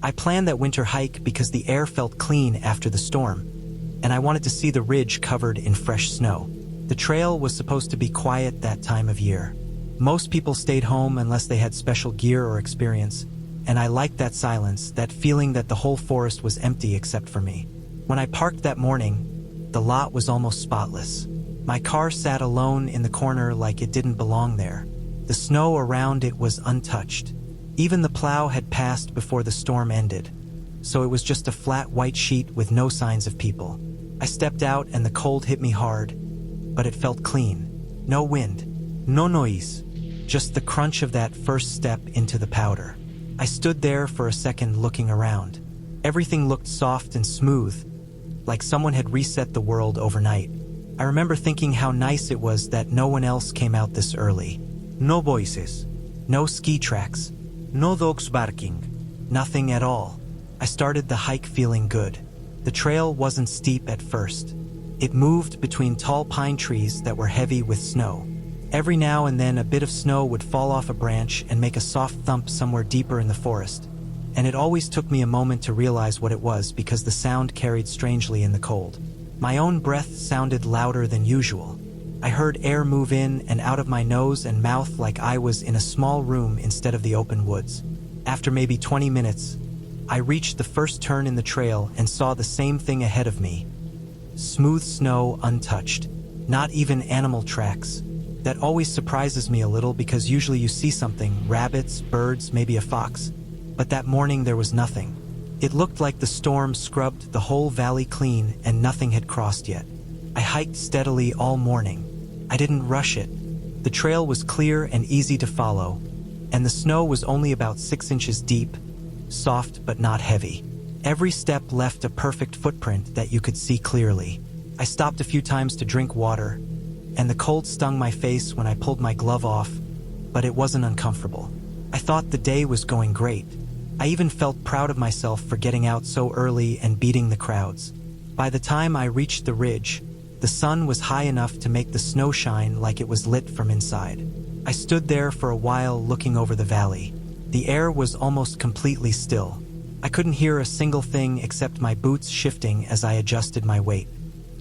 I planned that winter hike because the air felt clean after the storm, and I wanted to see the ridge covered in fresh snow. The trail was supposed to be quiet that time of year. Most people stayed home unless they had special gear or experience, and I liked that silence, that feeling that the whole forest was empty except for me. When I parked that morning, the lot was almost spotless. My car sat alone in the corner like it didn't belong there. The snow around it was untouched. Even the plow had passed before the storm ended, so it was just a flat white sheet with no signs of people. I stepped out and the cold hit me hard, but it felt clean. No wind, no noise, just the crunch of that first step into the powder. I stood there for a second looking around. Everything looked soft and smooth, like someone had reset the world overnight. I remember thinking how nice it was that no one else came out this early. No voices, no ski tracks, no dogs barking, nothing at all. I started the hike feeling good. The trail wasn't steep at first. It moved between tall pine trees that were heavy with snow. Every now and then a bit of snow would fall off a branch and make a soft thump somewhere deeper in the forest. And it always took me a moment to realize what it was because the sound carried strangely in the cold. My own breath sounded louder than usual. I heard air move in and out of my nose and mouth like I was in a small room instead of the open woods. After maybe 20 minutes, I reached the first turn in the trail and saw the same thing ahead of me. Smooth snow, untouched. Not even animal tracks. That always surprises me a little because usually you see something, rabbits, birds, maybe a fox. But that morning there was nothing. It looked like the storm scrubbed the whole valley clean and nothing had crossed yet. I hiked steadily all morning. I didn't rush it. The trail was clear and easy to follow, and the snow was only about 6 inches deep, soft but not heavy. Every step left a perfect footprint that you could see clearly. I stopped a few times to drink water, and the cold stung my face when I pulled my glove off, but it wasn't uncomfortable. I thought the day was going great. I even felt proud of myself for getting out so early and beating the crowds. By the time I reached the ridge, the sun was high enough to make the snow shine like it was lit from inside. I stood there for a while looking over the valley. The air was almost completely still. I couldn't hear a single thing except my boots shifting as I adjusted my weight.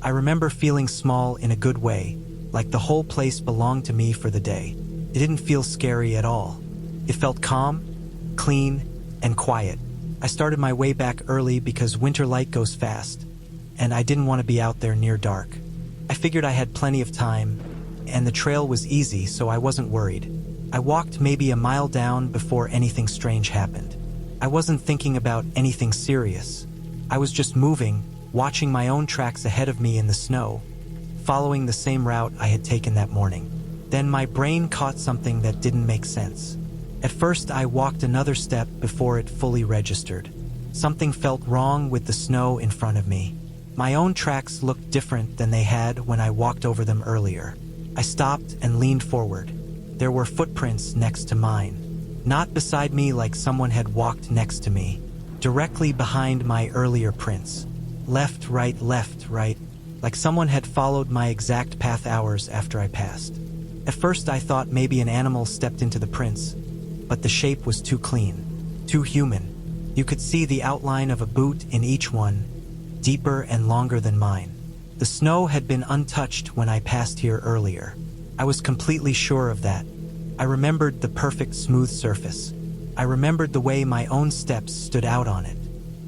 I remember feeling small in a good way, like the whole place belonged to me for the day. It didn't feel scary at all. It felt calm, clean, and quiet. I started my way back early because winter light goes fast, and I didn't want to be out there near dark. I figured I had plenty of time, and the trail was easy, so I wasn't worried. I walked maybe a mile down before anything strange happened. I wasn't thinking about anything serious. I was just moving, watching my own tracks ahead of me in the snow, following the same route I had taken that morning. Then my brain caught something that didn't make sense. At first, I walked another step before it fully registered. Something felt wrong with the snow in front of me. My own tracks looked different than they had when I walked over them earlier. I stopped and leaned forward. There were footprints next to mine. Not beside me like someone had walked next to me. Directly behind my earlier prints. Left, right, like someone had followed my exact path hours after I passed. At first I thought maybe an animal stepped into the prints, but the shape was too clean, too human. You could see the outline of a boot in each one, deeper and longer than mine. The snow had been untouched when I passed here earlier. I was completely sure of that. I remembered the perfect smooth surface. I remembered the way my own steps stood out on it.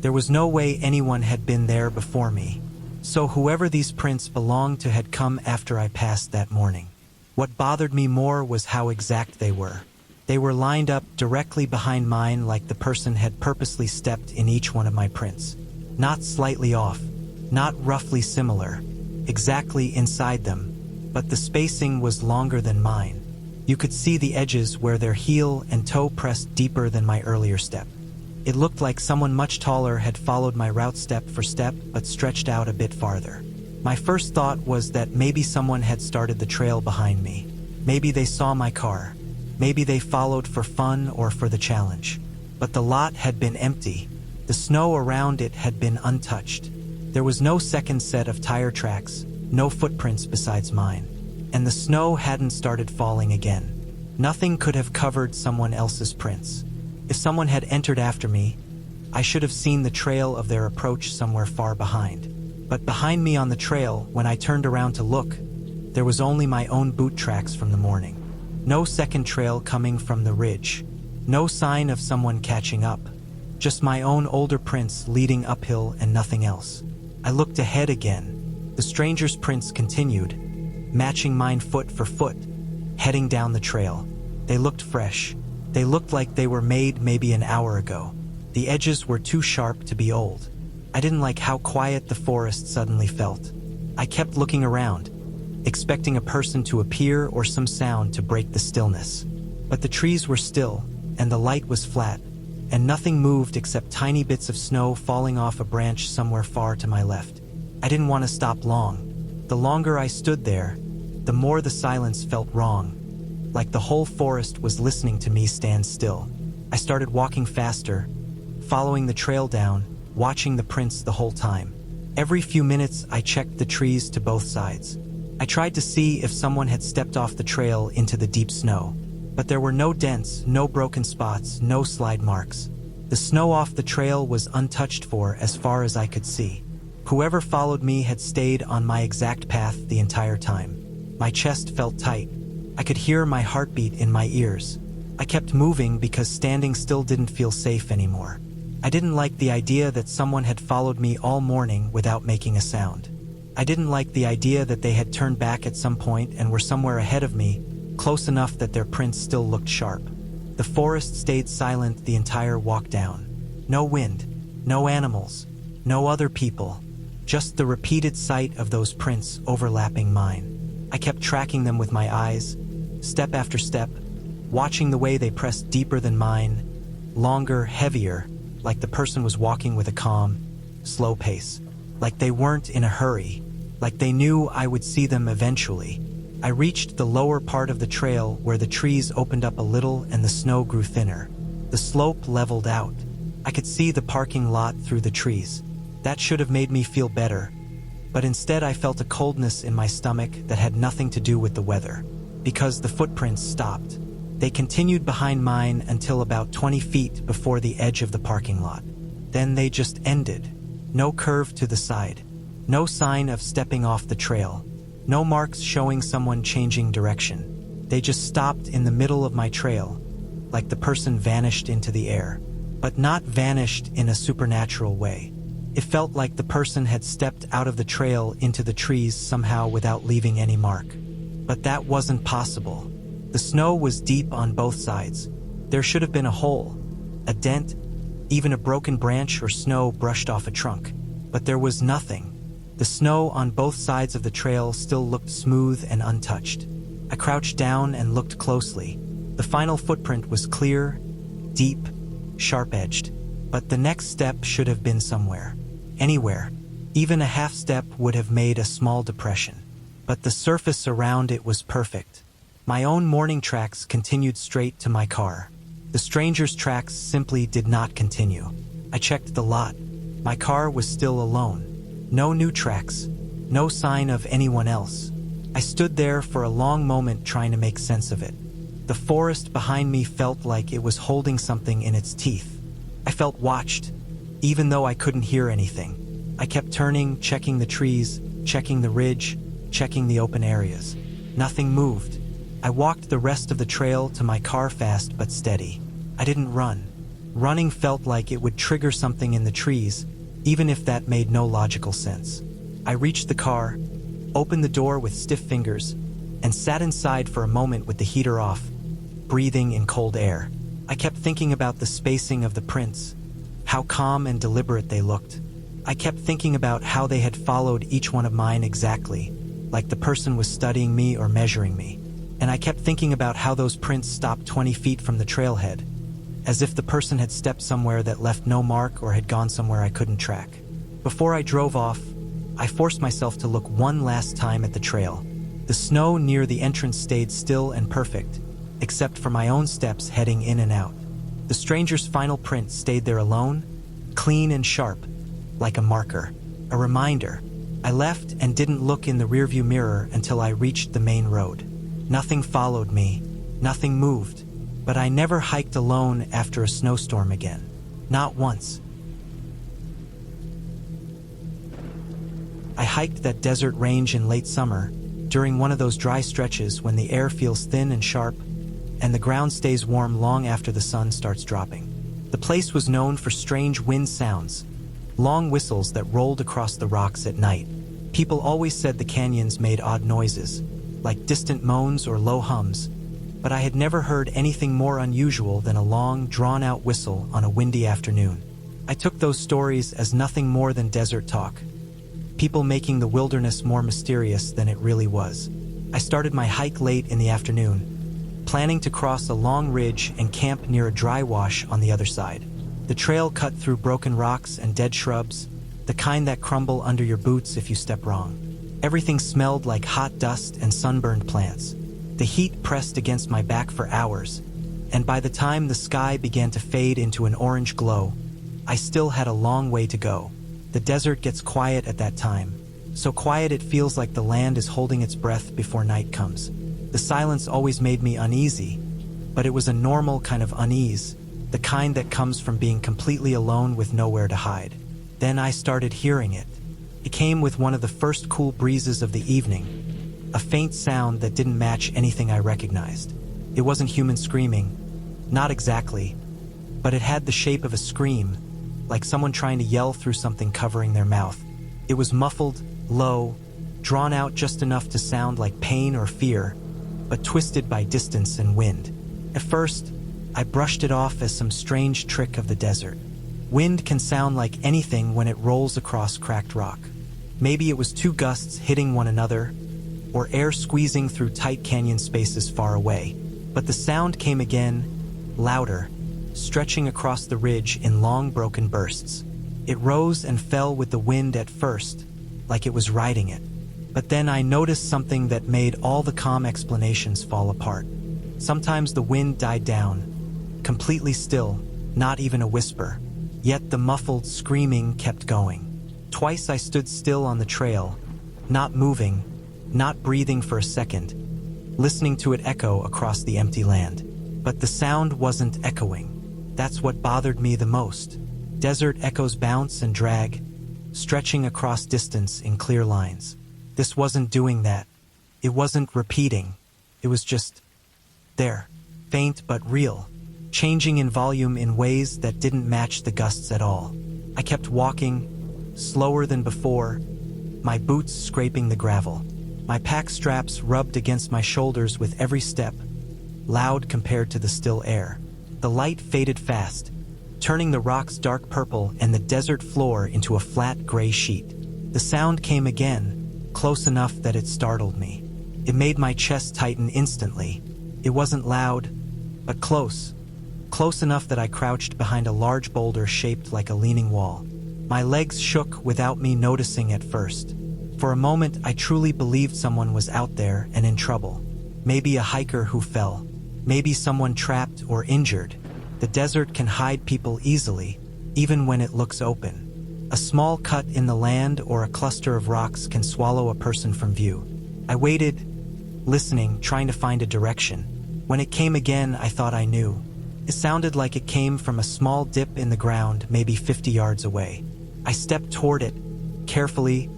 There was no way anyone had been there before me. So whoever these prints belonged to had come after I passed that morning. What bothered me more was how exact they were. They were lined up directly behind mine like the person had purposely stepped in each one of my prints. Not slightly off, not roughly similar, exactly inside them, but the spacing was longer than mine. You could see the edges where their heel and toe pressed deeper than my earlier step. It looked like someone much taller had followed my route step for step but stretched out a bit farther. My first thought was that maybe someone had started the trail behind me. Maybe they saw my car. Maybe they followed for fun or for the challenge. But the lot had been empty. The snow around it had been untouched. There was no second set of tire tracks, no footprints besides mine. And the snow hadn't started falling again. Nothing could have covered someone else's prints. If someone had entered after me, I should have seen the trail of their approach somewhere far behind. But behind me on the trail, when I turned around to look, there was only my own boot tracks from the morning. No second trail coming from the ridge. No sign of someone catching up. Just my own older prints leading uphill and nothing else. I looked ahead again. The stranger's prints continued, matching mine foot for foot, heading down the trail. They looked fresh. They looked like they were made maybe an hour ago. The edges were too sharp to be old. I didn't like how quiet the forest suddenly felt. I kept looking around, expecting a person to appear or some sound to break the stillness. But the trees were still, and the light was flat, and nothing moved except tiny bits of snow falling off a branch somewhere far to my left. I didn't want to stop long. The longer I stood there, the more the silence felt wrong, like the whole forest was listening to me stand still. I started walking faster, following the trail down, watching the prints the whole time. Every few minutes I checked the trees to both sides. I tried to see if someone had stepped off the trail into the deep snow. But there were no dents, no broken spots, no slide marks. The snow off the trail was untouched for as far as I could see. Whoever followed me had stayed on my exact path the entire time. My chest felt tight. I could hear my heartbeat in my ears. I kept moving because standing still didn't feel safe anymore. I didn't like the idea that someone had followed me all morning without making a sound. I didn't like the idea that they had turned back at some point and were somewhere ahead of me, close enough that their prints still looked sharp. The forest stayed silent the entire walk down. No wind, no animals, no other people, just the repeated sight of those prints overlapping mine. I kept tracking them with my eyes, step after step, watching the way they pressed deeper than mine, longer, heavier, like the person was walking with a calm, slow pace, like they weren't in a hurry, like they knew I would see them eventually. I reached the lower part of the trail where the trees opened up a little and the snow grew thinner. The slope leveled out. I could see the parking lot through the trees. That should have made me feel better, but instead I felt a coldness in my stomach that had nothing to do with the weather. Because the footprints stopped. They continued behind mine until about 20 feet before the edge of the parking lot. Then they just ended. No curve to the side. No sign of stepping off the trail. No marks showing someone changing direction. They just stopped in the middle of my trail, like the person vanished into the air. But not vanished in a supernatural way. It felt like the person had stepped out of the trail into the trees somehow without leaving any mark. But that wasn't possible. The snow was deep on both sides. There should have been a hole, a dent, even a broken branch or snow brushed off a trunk. But there was nothing. The snow on both sides of the trail still looked smooth and untouched. I crouched down and looked closely. The final footprint was clear, deep, sharp-edged. But the next step should have been somewhere. Anywhere. Even a half step would have made a small depression. But the surface around it was perfect. My own morning tracks continued straight to my car. The stranger's tracks simply did not continue. I checked the lot. My car was still alone. No new tracks. No sign of anyone else. I stood there for a long moment trying to make sense of it. The forest behind me felt like it was holding something in its teeth. I felt watched, even though I couldn't hear anything. I kept turning, checking the trees, checking the ridge, checking the open areas. Nothing moved. I walked the rest of the trail to my car fast but steady. I didn't run. Running felt like it would trigger something in the trees, even if that made no logical sense. I reached the car, opened the door with stiff fingers, and sat inside for a moment with the heater off, breathing in cold air. I kept thinking about the spacing of the prints, how calm and deliberate they looked. I kept thinking about how they had followed each one of mine exactly, like the person was studying me or measuring me. And I kept thinking about how those prints stopped 20 feet from the trailhead, as if the person had stepped somewhere that left no mark or had gone somewhere I couldn't track. Before I drove off, I forced myself to look one last time at the trail. The snow near the entrance stayed still and perfect, except for my own steps heading in and out. The stranger's final print stayed there alone, clean and sharp, like a marker, a reminder. I left and didn't look in the rearview mirror until I reached the main road. Nothing followed me, nothing moved. But I never hiked alone after a snowstorm again. Not once. I hiked that desert range in late summer, during one of those dry stretches when the air feels thin and sharp, and the ground stays warm long after the sun starts dropping. The place was known for strange wind sounds, long whistles that rolled across the rocks at night. People always said the canyons made odd noises, like distant moans or low hums, but I had never heard anything more unusual than a long, drawn-out whistle on a windy afternoon. I took those stories as nothing more than desert talk, people making the wilderness more mysterious than it really was. I started my hike late in the afternoon, planning to cross a long ridge and camp near a dry wash on the other side. The trail cut through broken rocks and dead shrubs, the kind that crumble under your boots if you step wrong. Everything smelled like hot dust and sunburned plants. The heat pressed against my back for hours, and by the time the sky began to fade into an orange glow, I still had a long way to go. The desert gets quiet at that time, so quiet it feels like the land is holding its breath before night comes. The silence always made me uneasy, but it was a normal kind of unease, the kind that comes from being completely alone with nowhere to hide. Then I started hearing it. It came with one of the first cool breezes of the evening, a faint sound that didn't match anything I recognized. It wasn't human screaming, not exactly, but it had the shape of a scream, like someone trying to yell through something covering their mouth. It was muffled, low, drawn out just enough to sound like pain or fear, but twisted by distance and wind. At first, I brushed it off as some strange trick of the desert. Wind can sound like anything when it rolls across cracked rock. Maybe it was two gusts hitting one another, or air squeezing through tight canyon spaces far away. But the sound came again, louder, stretching across the ridge in long broken bursts. It rose and fell with the wind at first, like it was riding it. But then I noticed something that made all the calm explanations fall apart. Sometimes the wind died down, completely still, not even a whisper. Yet the muffled screaming kept going. Twice I stood still on the trail, not moving, not breathing for a second, listening to it echo across the empty land. But the sound wasn't echoing. That's what bothered me the most. Desert echoes bounce and drag, stretching across distance in clear lines. This wasn't doing that. It wasn't repeating. It was just there, faint but real, changing in volume in ways that didn't match the gusts at all. I kept walking, slower than before, my boots scraping the gravel. My pack straps rubbed against my shoulders with every step, loud compared to the still air. The light faded fast, turning the rocks dark purple and the desert floor into a flat gray sheet. The sound came again, close enough that it startled me. It made my chest tighten instantly. It wasn't loud, but close. Close enough that I crouched behind a large boulder shaped like a leaning wall. My legs shook without me noticing at first. For a moment, I truly believed someone was out there and in trouble. Maybe a hiker who fell. Maybe someone trapped or injured. The desert can hide people easily, even when it looks open. A small cut in the land or a cluster of rocks can swallow a person from view. I waited, listening, trying to find a direction. When it came again, I thought I knew. It sounded like it came from a small dip in the ground, maybe 50 yards away. I stepped toward it, carefully,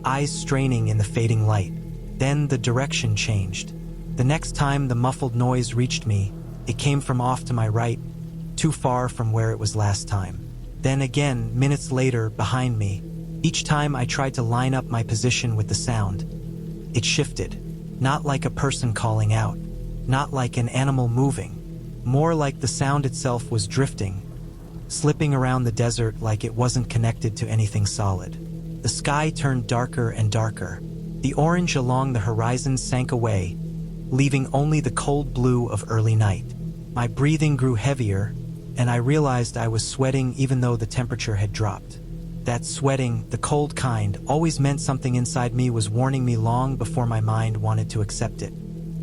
eyes straining in the fading light. Then the direction changed. The next time the muffled noise reached me, it came from off to my right, too far from where it was last time. Then again, minutes later, behind me. Each time I tried to line up my position with the sound. It shifted, not like a person calling out, not like an animal moving. More like the sound itself was drifting, slipping around the desert like it wasn't connected to anything solid. The sky turned darker and darker. The orange along the horizon sank away, leaving only the cold blue of early night. My breathing grew heavier, and I realized I was sweating even though the temperature had dropped. That sweating, the cold kind, always meant something inside me was warning me long before my mind wanted to accept it.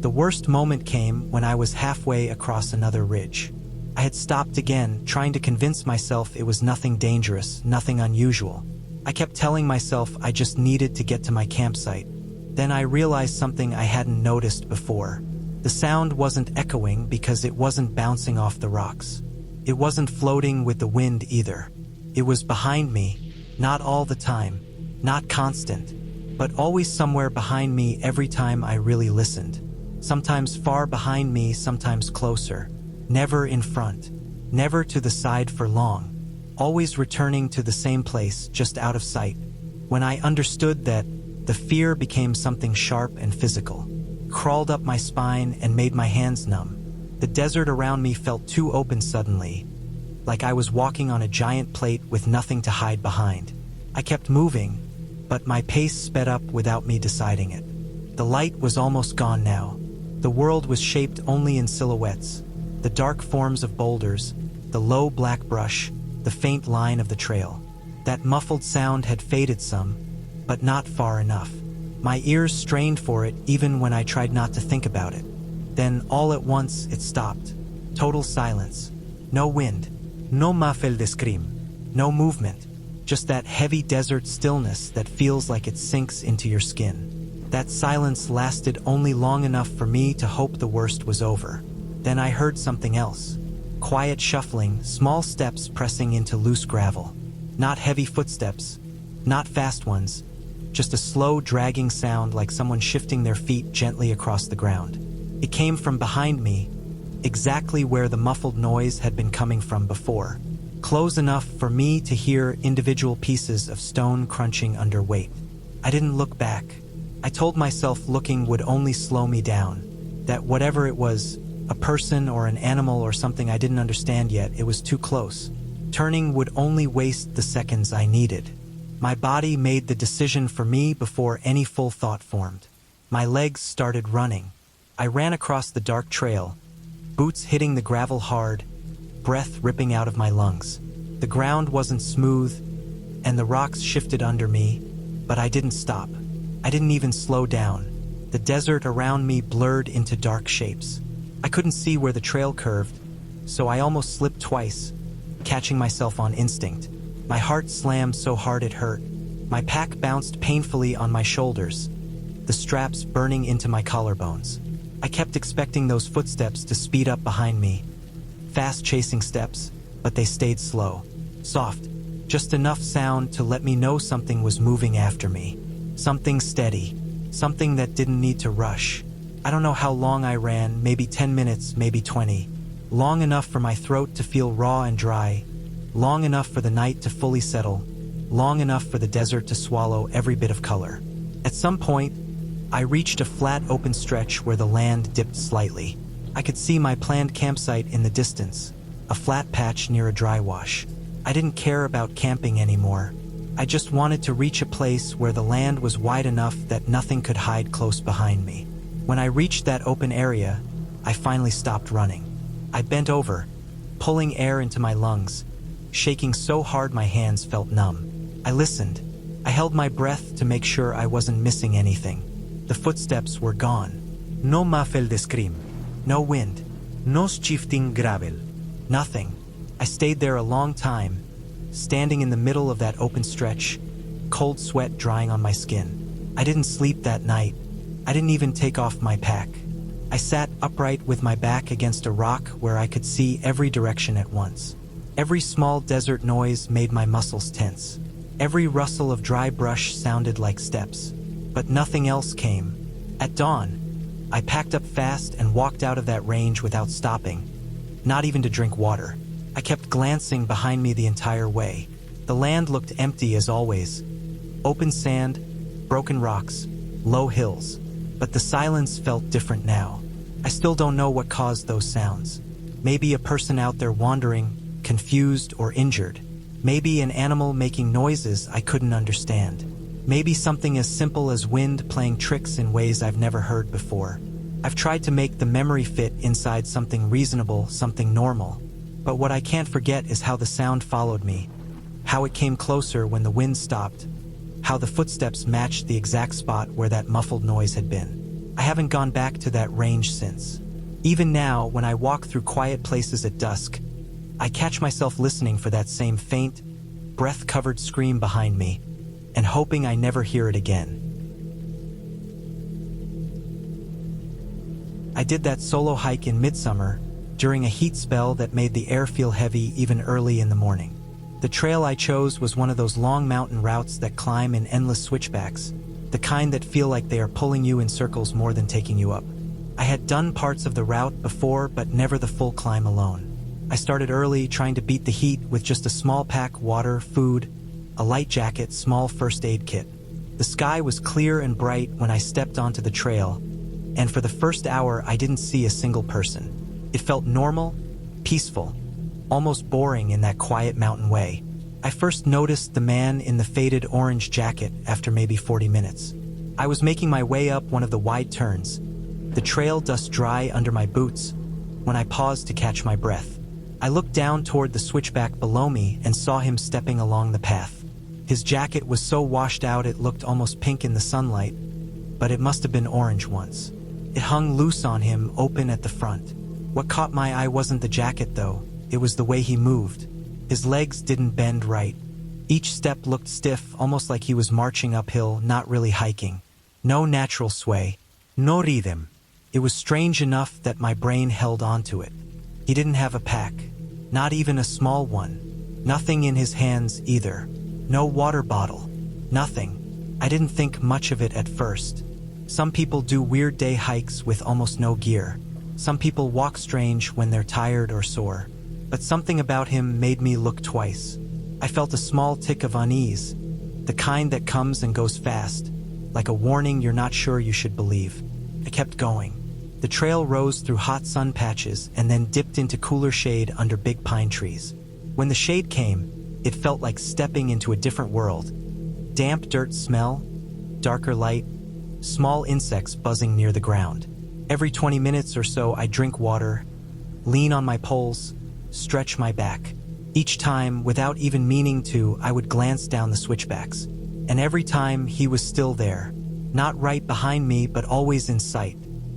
The worst moment came when I was halfway across another ridge. I had stopped again, trying to convince myself it was nothing dangerous, nothing unusual. I kept telling myself I just needed to get to my campsite. Then I realized something I hadn't noticed before. The sound wasn't echoing because it wasn't bouncing off the rocks. It wasn't floating with the wind either. It was behind me, not all the time, not constant, but always somewhere behind me every time I really listened. Sometimes far behind me, sometimes closer. Never in front. Never to the side for long. Always returning to the same place, just out of sight. When I understood that, the fear became something sharp and physical. Crawled up my spine and made my hands numb. The desert around me felt too open suddenly, like I was walking on a giant plate with nothing to hide behind. I kept moving, but my pace sped up without me deciding it. The light was almost gone now. The world was shaped only in silhouettes. The dark forms of boulders, the low black brush, the faint line of the trail. That muffled sound had faded some, but not far enough. My ears strained for it even when I tried not to think about it. Then, all at once, it stopped. Total silence. No wind. No muffled scream. No movement. Just that heavy desert stillness that feels like it sinks into your skin. That silence lasted only long enough for me to hope the worst was over. Then I heard something else. Quiet shuffling, small steps pressing into loose gravel. Not heavy footsteps. Not fast ones. Just a slow, dragging sound like someone shifting their feet gently across the ground. It came from behind me, exactly where the muffled noise had been coming from before. Close enough for me to hear individual pieces of stone crunching under weight. I didn't look back. I told myself looking would only slow me down. That whatever it was, a person or an animal or something I didn't understand yet, it was too close. Turning would only waste the seconds I needed. My body made the decision for me before any full thought formed. My legs started running. I ran across the dark trail, boots hitting the gravel hard, breath ripping out of my lungs. The ground wasn't smooth, and the rocks shifted under me, but I didn't stop. I didn't even slow down. The desert around me blurred into dark shapes. I couldn't see where the trail curved, so I almost slipped twice, catching myself on instinct. My heart slammed so hard it hurt. My pack bounced painfully on my shoulders, the straps burning into my collarbones. I kept expecting those footsteps to speed up behind me. Fast chasing steps, but they stayed slow. Soft, just enough sound to let me know something was moving after me. Something steady, something that didn't need to rush. I don't know how long I ran, maybe 10 minutes, maybe 20. Long enough for my throat to feel raw and dry. Long enough for the night to fully settle. Long enough for the desert to swallow every bit of color. At some point, I reached a flat open stretch where the land dipped slightly. I could see my planned campsite in the distance, a flat patch near a dry wash. I didn't care about camping anymore. I just wanted to reach a place where the land was wide enough that nothing could hide close behind me. When I reached that open area, I finally stopped running. I bent over, pulling air into my lungs, shaking so hard my hands felt numb. I listened. I held my breath to make sure I wasn't missing anything. The footsteps were gone. No muffled scream. No wind. No shifting gravel. Nothing. I stayed there a long time, standing in the middle of that open stretch, cold sweat drying on my skin. I didn't sleep that night. I didn't even take off my pack. I sat upright with my back against a rock where I could see every direction at once. Every small desert noise made my muscles tense. Every rustle of dry brush sounded like steps. But nothing else came. At dawn, I packed up fast and walked out of that range without stopping, not even to drink water. I kept glancing behind me the entire way. The land looked empty as always. Open sand, broken rocks, low hills. But the silence felt different now. I still don't know what caused those sounds. Maybe a person out there wandering, confused or injured. Maybe an animal making noises I couldn't understand. Maybe something as simple as wind playing tricks in ways I've never heard before. I've tried to make the memory fit inside something reasonable, something normal. But what I can't forget is how the sound followed me, how it came closer when the wind stopped, how the footsteps matched the exact spot where that muffled noise had been. I haven't gone back to that range since. Even now, when I walk through quiet places at dusk, I catch myself listening for that same faint, breath-covered scream behind me, and hoping I never hear it again. I did that solo hike in midsummer, during a heat spell that made the air feel heavy even early in the morning. The trail I chose was one of those long mountain routes that climb in endless switchbacks, the kind that feel like they are pulling you in circles more than taking you up. I had done parts of the route before, but never the full climb alone. I started early, trying to beat the heat with just a small pack, water, food, a light jacket, small first aid kit. The sky was clear and bright when I stepped onto the trail, and for the first hour I didn't see a single person. It felt normal, peaceful, almost boring in that quiet mountain way. I first noticed the man in the faded orange jacket after maybe 40 minutes. I was making my way up one of the wide turns, the trail dust dry under my boots, when I paused to catch my breath. I looked down toward the switchback below me and saw him stepping along the path. His jacket was so washed out it looked almost pink in the sunlight, but it must have been orange once. It hung loose on him, open at the front. What caught my eye wasn't the jacket though, it was the way he moved. His legs didn't bend right. Each step looked stiff, almost like he was marching uphill, not really hiking. No natural sway, no rhythm. It was strange enough that my brain held on to it. He didn't have a pack, not even a small one. Nothing in his hands either. No water bottle, nothing. I didn't think much of it at first. Some people do weird day hikes with almost no gear. Some people walk strange when they're tired or sore. But something about him made me look twice. I felt a small tick of unease, the kind that comes and goes fast, like a warning you're not sure you should believe. I kept going. The trail rose through hot sun patches and then dipped into cooler shade under big pine trees. When the shade came, it felt like stepping into a different world. Damp dirt smell, darker light, small insects buzzing near the ground. Every 20 minutes or so I'd drink water, lean on my poles, stretch my back. Each time, without even meaning to, I would glance down the switchbacks. And every time, he was still there. Not right behind me, but always in sight.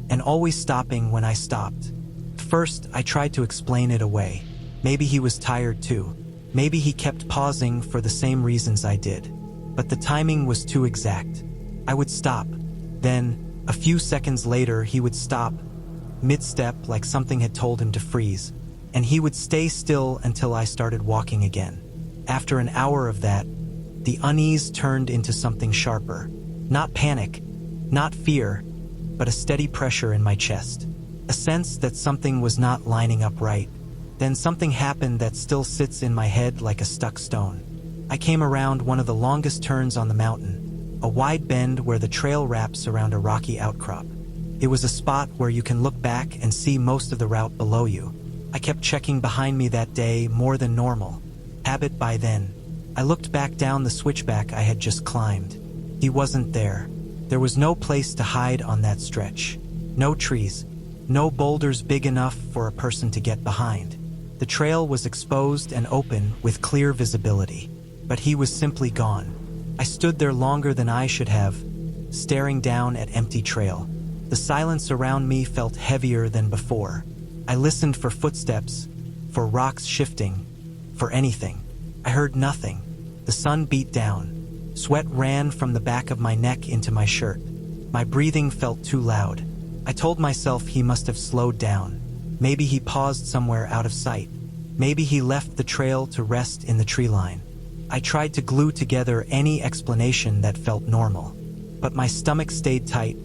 And always stopping when I stopped. First, I tried to explain it away. Maybe he was tired too. Maybe he kept pausing for the same reasons I did. But the timing was too exact. I would stop. Then, a few seconds later, he would stop, mid-step, like something had told him to freeze. And he would stay still until I started walking again. After an hour of that, the unease turned into something sharper. Not panic, not fear, but a steady pressure in my chest. A sense that something was not lining up right. Then something happened that still sits in my head like a stuck stone. I came around one of the longest turns on the mountain, a wide bend where the trail wraps around a rocky outcrop. It was a spot where you can look back and see most of the route below you. I kept checking behind me that day, more than normal. Habit by then. I looked back down the switchback I had just climbed. He wasn't there. There was no place to hide on that stretch. No trees. No boulders big enough for a person to get behind. The trail was exposed and open with clear visibility. But he was simply gone. I stood there longer than I should have, staring down at empty trail. The silence around me felt heavier than before. I listened for footsteps, for rocks shifting, for anything. I heard nothing. The sun beat down. Sweat ran from the back of my neck into my shirt. My breathing felt too loud. I told myself he must have slowed down. Maybe he paused somewhere out of sight. Maybe he left the trail to rest in the tree line. I tried to glue together any explanation that felt normal. But my stomach stayed tight,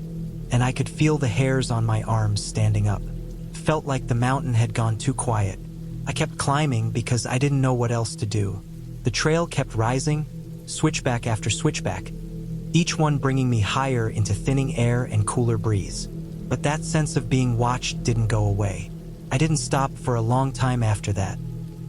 and I could feel the hairs on my arms standing up. Felt like the mountain had gone too quiet. I kept climbing because I didn't know what else to do. The trail kept rising, switchback after switchback, each one bringing me higher into thinning air and cooler breeze. But that sense of being watched didn't go away. I didn't stop for a long time after that.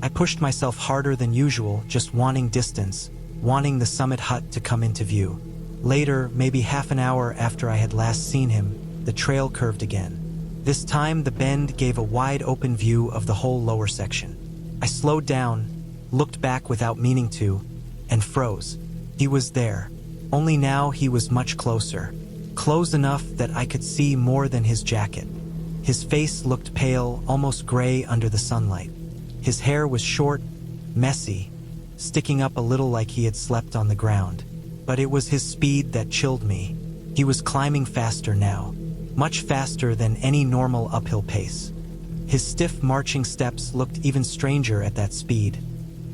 I pushed myself harder than usual, just wanting distance, wanting the summit hut to come into view. Later, maybe half an hour after I had last seen him, the trail curved again. This time, the bend gave a wide open view of the whole lower section. I slowed down, looked back without meaning to, and froze. He was there. Only now he was much closer. Close enough that I could see more than his jacket. His face looked pale, almost gray under the sunlight. His hair was short, messy, sticking up a little like he had slept on the ground. But it was his speed that chilled me. He was climbing faster now. Much faster than any normal uphill pace. His stiff marching steps looked even stranger at that speed,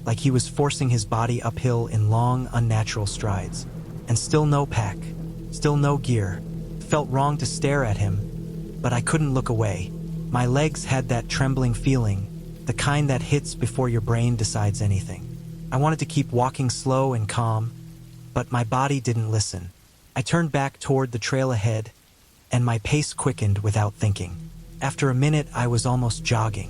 like he was forcing his body uphill in long, unnatural strides. And still no pack. Still no gear. Felt wrong to stare at him, but I couldn't look away. My legs had that trembling feeling, the kind that hits before your brain decides anything. I wanted to keep walking slow and calm, but my body didn't listen. I turned back toward the trail ahead, and my pace quickened without thinking. After a minute, I was almost jogging.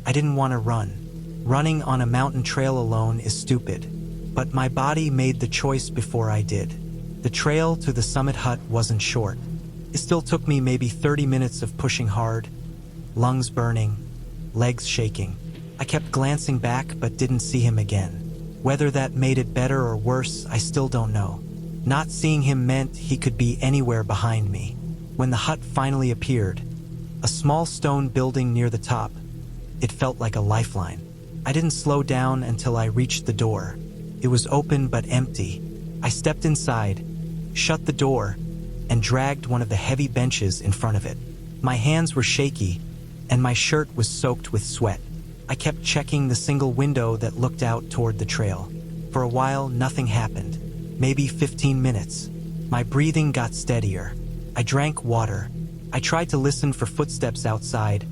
I didn't want to run. Running on a mountain trail alone is stupid, but my body made the choice before I did. The trail to the summit hut wasn't short. It still took me maybe 30 minutes of pushing hard, lungs burning, legs shaking. I kept glancing back but didn't see him again. Whether that made it better or worse, I still don't know. Not seeing him meant he could be anywhere behind me. When the hut finally appeared, a small stone building near the top, it felt like a lifeline. I didn't slow down until I reached the door. It was open but empty. I stepped inside, shut the door, and dragged one of the heavy benches in front of it. My hands were shaky, and my shirt was soaked with sweat. I kept checking the single window that looked out toward the trail. For a while, nothing happened. Maybe 15 minutes. My breathing got steadier. I drank water. I tried to listen for footsteps outside,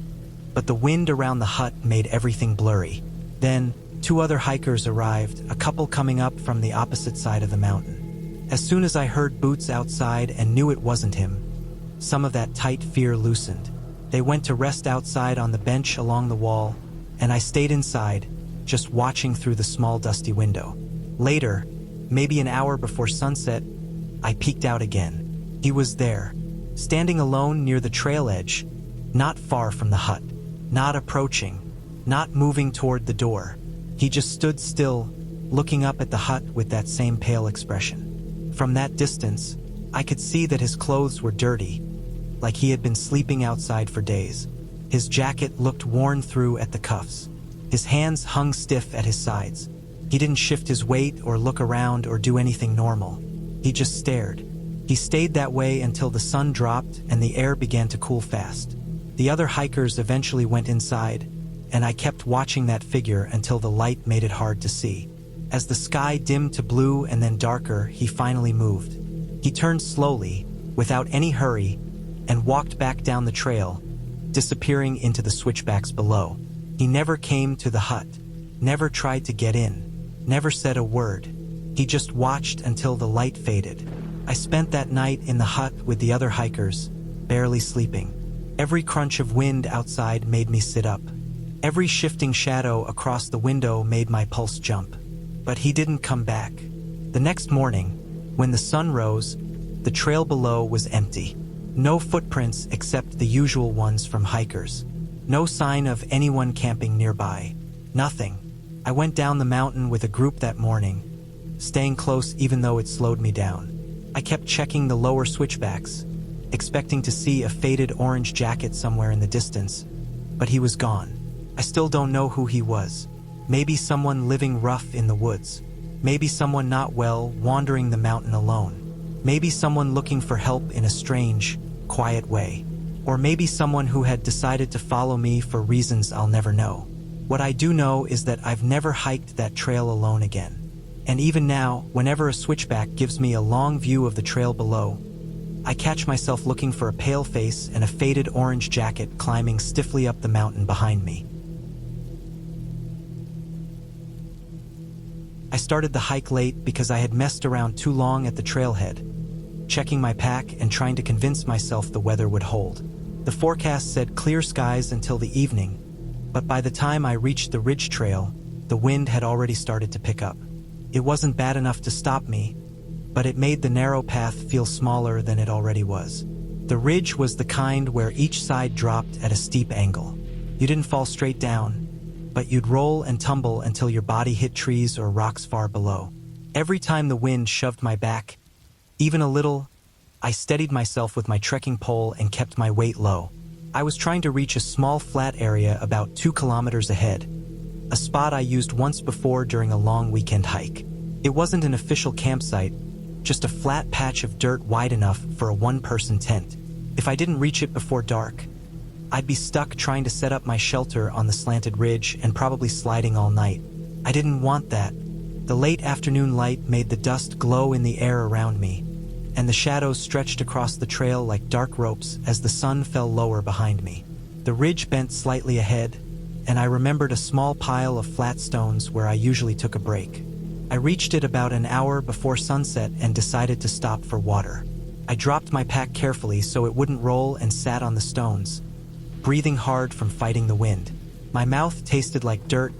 but the wind around the hut made everything blurry. Then, 2 other hikers arrived, a couple coming up from the opposite side of the mountain. As soon as I heard boots outside and knew it wasn't him, some of that tight fear loosened. They went to rest outside on the bench along the wall, and I stayed inside, just watching through the small dusty window. Later, maybe an hour before sunset, I peeked out again. He was there, standing alone near the trail edge, not far from the hut, not approaching, not moving toward the door. He just stood still, looking up at the hut with that same pale expression. From that distance, I could see that his clothes were dirty, like he had been sleeping outside for days. His jacket looked worn through at the cuffs. His hands hung stiff at his sides. He didn't shift his weight or look around or do anything normal. He just stared. He stayed that way until the sun dropped and the air began to cool fast. The other hikers eventually went inside, and I kept watching that figure until the light made it hard to see. As the sky dimmed to blue and then darker, he finally moved. He turned slowly, without any hurry, and walked back down the trail, disappearing into the switchbacks below. He never came to the hut, never tried to get in, never said a word. He just watched until the light faded. I spent that night in the hut with the other hikers, barely sleeping. Every crunch of wind outside made me sit up. Every shifting shadow across the window made my pulse jump. But he didn't come back. The next morning, when the sun rose, the trail below was empty. No footprints except the usual ones from hikers. No sign of anyone camping nearby. Nothing. I went down the mountain with a group that morning, staying close even though it slowed me down. I kept checking the lower switchbacks, expecting to see a faded orange jacket somewhere in the distance, but he was gone. I still don't know who he was. Maybe someone living rough in the woods. Maybe someone not well, wandering the mountain alone. Maybe someone looking for help in a strange, quiet way. Or maybe someone who had decided to follow me for reasons I'll never know. What I do know is that I've never hiked that trail alone again. And even now, whenever a switchback gives me a long view of the trail below, I catch myself looking for a pale face and a faded orange jacket climbing stiffly up the mountain behind me. I started the hike late because I had messed around too long at the trailhead, checking my pack and trying to convince myself the weather would hold. The forecast said clear skies until the evening, but by the time I reached the ridge trail, the wind had already started to pick up. It wasn't bad enough to stop me, but it made the narrow path feel smaller than it already was. The ridge was the kind where each side dropped at a steep angle. You didn't fall straight down, but you'd roll and tumble until your body hit trees or rocks far below. Every time the wind shoved my back, even a little, I steadied myself with my trekking pole and kept my weight low. I was trying to reach a small flat area about 2 kilometers ahead, a spot I used once before during a long weekend hike. It wasn't an official campsite, just a flat patch of dirt wide enough for a one-person tent. If I didn't reach it before dark, I'd be stuck trying to set up my shelter on the slanted ridge and probably sliding all night. I didn't want that. The late afternoon light made the dust glow in the air around me, and the shadows stretched across the trail like dark ropes as the sun fell lower behind me. The ridge bent slightly ahead, and I remembered a small pile of flat stones where I usually took a break. I reached it about an hour before sunset and decided to stop for water. I dropped my pack carefully so it wouldn't roll and sat on the stones, breathing hard from fighting the wind. My mouth tasted like dirt,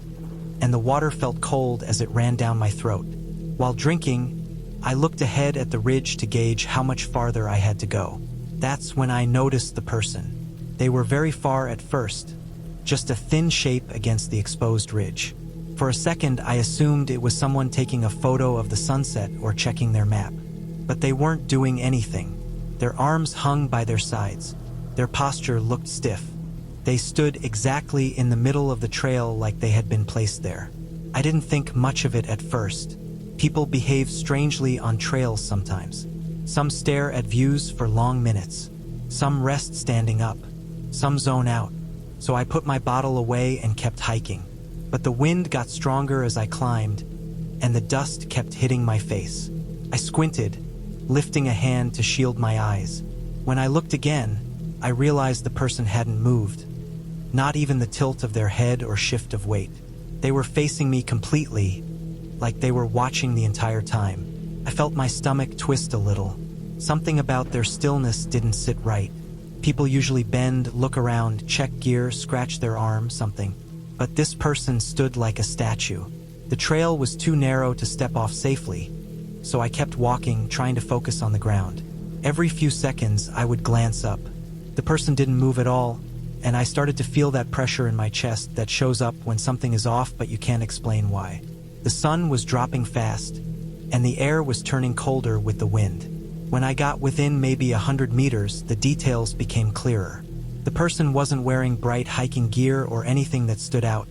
and the water felt cold as it ran down my throat. While drinking, I looked ahead at the ridge to gauge how much farther I had to go. That's when I noticed the person. They were very far at first, just a thin shape against the exposed ridge. For a second, I assumed it was someone taking a photo of the sunset or checking their map. But they weren't doing anything. Their arms hung by their sides. Their posture looked stiff. They stood exactly in the middle of the trail like they had been placed there. I didn't think much of it at first. People behave strangely on trails sometimes. Some stare at views for long minutes. Some rest standing up. Some zone out. So I put my bottle away and kept hiking. But the wind got stronger as I climbed, and the dust kept hitting my face. I squinted, lifting a hand to shield my eyes. When I looked again, I realized the person hadn't moved. Not even the tilt of their head or shift of weight. They were facing me completely, like they were watching the entire time. I felt my stomach twist a little. Something about their stillness didn't sit right. People usually bend, look around, check gear, scratch their arm, something. But this person stood like a statue. The trail was too narrow to step off safely, so I kept walking, trying to focus on the ground. Every few seconds, I would glance up. The person didn't move at all, and I started to feel that pressure in my chest that shows up when something is off but you can't explain why. The sun was dropping fast, and the air was turning colder with the wind. When I got within maybe 100 meters, the details became clearer. The person wasn't wearing bright hiking gear or anything that stood out,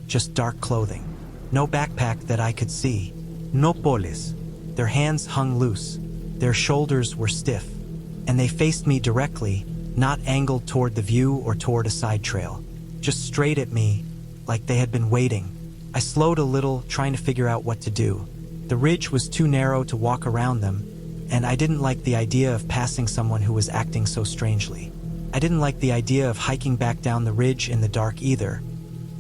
just dark clothing. No backpack that I could see. No poles. Their hands hung loose. Their shoulders were stiff. And they faced me directly, not angled toward the view or toward a side trail. Just straight at me, like they had been waiting. I slowed a little, trying to figure out what to do. The ridge was too narrow to walk around them, and I didn't like the idea of passing someone who was acting so strangely. I didn't like the idea of hiking back down the ridge in the dark either,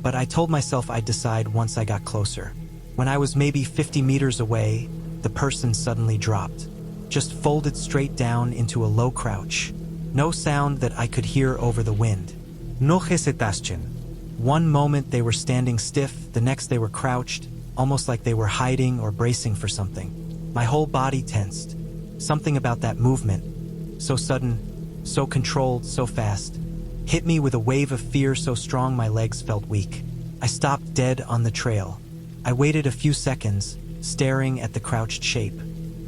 but I told myself I'd decide once I got closer. When I was maybe 50 meters away, the person suddenly dropped, just folded straight down into a low crouch. No sound that I could hear over the wind. No hesitation. One moment they were standing stiff, the next they were crouched, almost like they were hiding or bracing for something. My whole body tensed. Something about that movement, so sudden, so controlled, so fast, hit me with a wave of fear so strong my legs felt weak. I stopped dead on the trail. I waited a few seconds, staring at the crouched shape.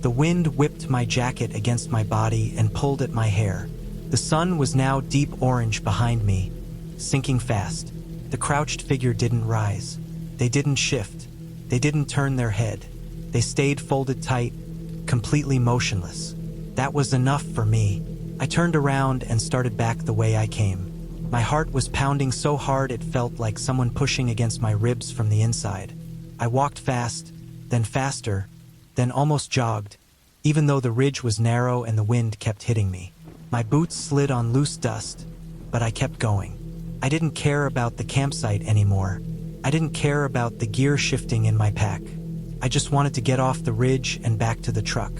The wind whipped my jacket against my body and pulled at my hair. The sun was now deep orange behind me, sinking fast. The crouched figure didn't rise. They didn't shift. They didn't turn their head. They stayed folded tight, completely motionless. That was enough for me. I turned around and started back the way I came. My heart was pounding so hard it felt like someone pushing against my ribs from the inside. I walked fast, then faster, then almost jogged, even though the ridge was narrow and the wind kept hitting me. My boots slid on loose dust, but I kept going. I didn't care about the campsite anymore. I didn't care about the gear shifting in my pack. I just wanted to get off the ridge and back to the truck.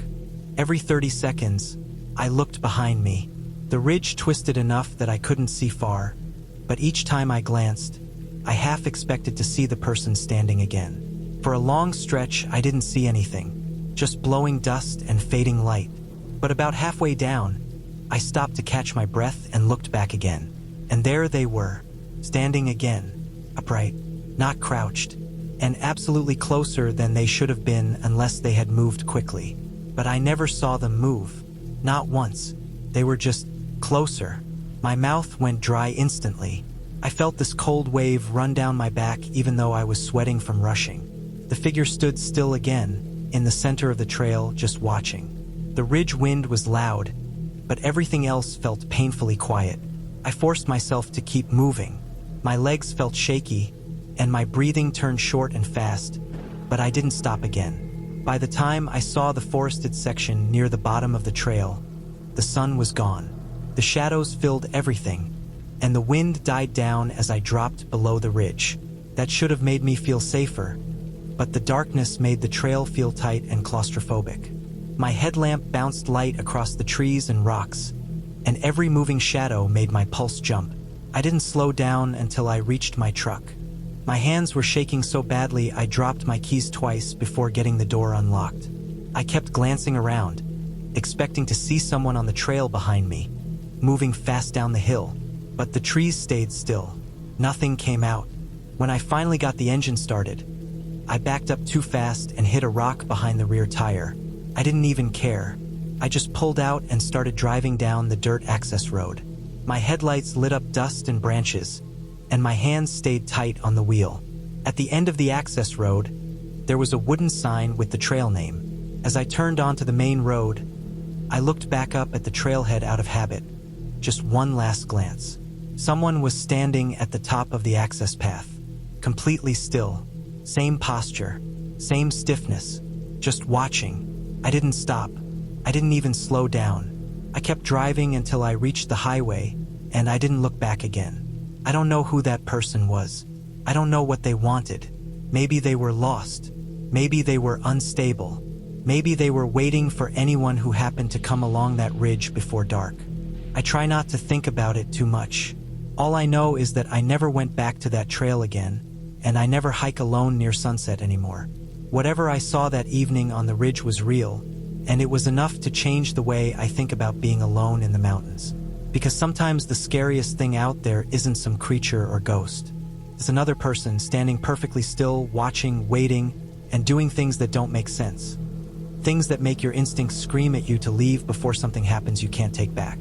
Every 30 seconds, I looked behind me. The ridge twisted enough that I couldn't see far, but each time I glanced, I half expected to see the person standing again. For a long stretch, I didn't see anything, just blowing dust and fading light. But about halfway down, I stopped to catch my breath and looked back again. And there they were, standing again, upright, not crouched, and absolutely closer than they should have been unless they had moved quickly. But I never saw them move, not once. They were just closer. My mouth went dry instantly. I felt this cold wave run down my back even though I was sweating from rushing. The figure stood still again, in the center of the trail, just watching. The ridge wind was loud, but everything else felt painfully quiet. I forced myself to keep moving. My legs felt shaky, and my breathing turned short and fast, but I didn't stop again. By the time I saw the forested section near the bottom of the trail, the sun was gone. The shadows filled everything, and the wind died down as I dropped below the ridge. That should have made me feel safer, but the darkness made the trail feel tight and claustrophobic. My headlamp bounced light across the trees and rocks, and every moving shadow made my pulse jump. I didn't slow down until I reached my truck. My hands were shaking so badly I dropped my keys twice before getting the door unlocked. I kept glancing around, expecting to see someone on the trail behind me, moving fast down the hill, but the trees stayed still. Nothing came out. When I finally got the engine started, I backed up too fast and hit a rock behind the rear tire. I didn't even care. I just pulled out and started driving down the dirt access road. My headlights lit up dust and branches, and my hands stayed tight on the wheel. At the end of the access road, there was a wooden sign with the trail name. As I turned onto the main road, I looked back up at the trailhead out of habit. Just one last glance. Someone was standing at the top of the access path, completely still. Same posture, same stiffness, just watching. I didn't stop. I didn't even slow down. I kept driving until I reached the highway, and I didn't look back again. I don't know who that person was. I don't know what they wanted. Maybe they were lost. Maybe they were unstable. Maybe they were waiting for anyone who happened to come along that ridge before dark. I try not to think about it too much. All I know is that I never went back to that trail again, and I never hike alone near sunset anymore. Whatever I saw that evening on the ridge was real, and it was enough to change the way I think about being alone in the mountains. Because sometimes the scariest thing out there isn't some creature or ghost. It's another person standing perfectly still, watching, waiting, and doing things that don't make sense. Things that make your instincts scream at you to leave before something happens you can't take back.